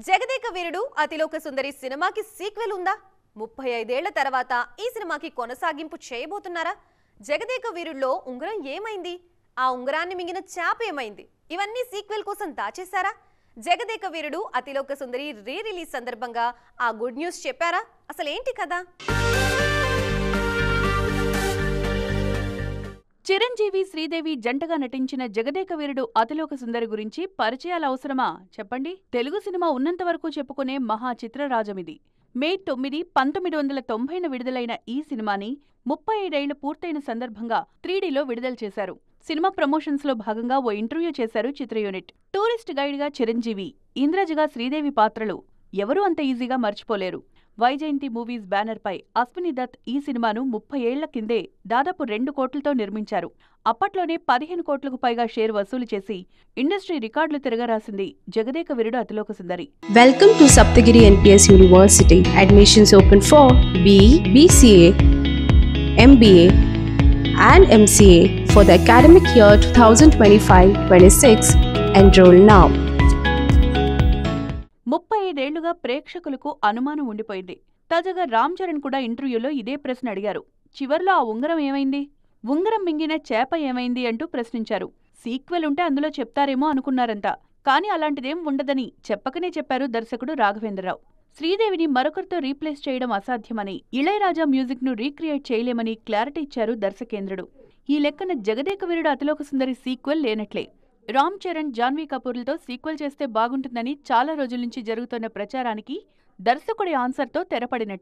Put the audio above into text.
జగదేక వీరుడు అతిలోక సుందరి సినిమాకి సీక్వెల్ ఉందా? 35 ఏళ్ల తర్వాత ఈ సినిమాకి కొనసాగింపు చేయబోతున్నారా? జగదేక వీరుడులో ఉంగరం ఏమైంది? ఆ ఉంగరాన్ని మింగిన చాప ఏమైంది? ఇవన్నీ సీక్వెల్ కోసం దాచేశారా? జగదేక వీరుడు అతిలోక సుందరి రీ రిలీజ్ సందర్భంగా ఆ గుడ్ న్యూస్ చెప్పారా? అసలేంటి కదా? చిరంజీవి శ్రీదేవి జంటగా నటించిన జగదేక వీరుడు అతిలోక సుందరి గురించి పరిచయాల అవసరమా చెప్పండి. తెలుగు సినిమా ఉన్నంత వరకు చెప్పుకునే మహా చిత్రరాజమిది. మే 9, 1990న విడుదలైన ఈ సినిమాని 35 ఏళ్లు పూర్తయిన సందర్భంగా 3Dలో విడుదల చేశారు. సినిమా ప్రమోషన్స్ లో భాగంగా ఓ ఇంటర్వ్యూ చేశారు చిత్ర యూనిట్. టూరిస్ట్ గైడ్ గా చిరంజీవి, ఇంద్రజగా శ్రీదేవి పాత్రలు ఎవరూ అంత ఈజీగా మర్చిపోలేరు. వైజయంతి మూవీస్ బ్యానర్ పై అశ్విని దత్ ఈ సినిమాను 30 ఏళ్ల కిందే దాదాపు 2 కోట్లతో నిర్మించారు. అప్పట్లోనే 15 కోట్లకు పైగా షేర్ వసూలు చేసి ఇండస్ట్రీ రికార్డులు తిరగరాసింది Jagadeka Veerudu Athiloka Sundari. Welcome to Saptagiri NPS University. Admissions open for BE, BCA, MBA and MCA for the academic year 2025-26. Enroll now. 35 ఏళ్లుగా ప్రేక్షకులకు అనుమానం ఉండిపోయింది. తాజాగా రామ్ చరణ్ కూడా ఇంటర్వ్యూలో ఇదే ప్రశ్న అడిగారు. చివర్లో ఆ ఉంగరం ఏమైంది? ఉంగరం మింగిన చేప ఏమైంది అంటూ ప్రశ్నించారు. సీక్వెల్ ఉంటే అందులో చెప్తారేమో అనుకున్నారంతా. కానీ అలాంటిదేం ఉండదని చెప్పకనే చెప్పారు దర్శకుడు రాఘవేంద్రరావు. శ్రీదేవిని మరొకరితో రీప్లేస్ చేయడం అసాధ్యమని, ఇళయరాజా మ్యూజిక్ ను రీక్రియేట్ చేయలేమని క్లారిటీ ఇచ్చారు దర్శకేంద్రుడు. ఈ లెక్కన జగదేక వీరుడు అతిలోక సుందరి సీక్వెల్ లేనట్లే. రామ్ చరణ్, జాన్వీ కపూర్లతో సీక్వెల్ చేస్తే బాగుంటుందని చాలా రోజుల నుంచి జరుగుతున్న ప్రచారానికి దర్శకుడి ఆన్సర్తో తెరపడినట్లే.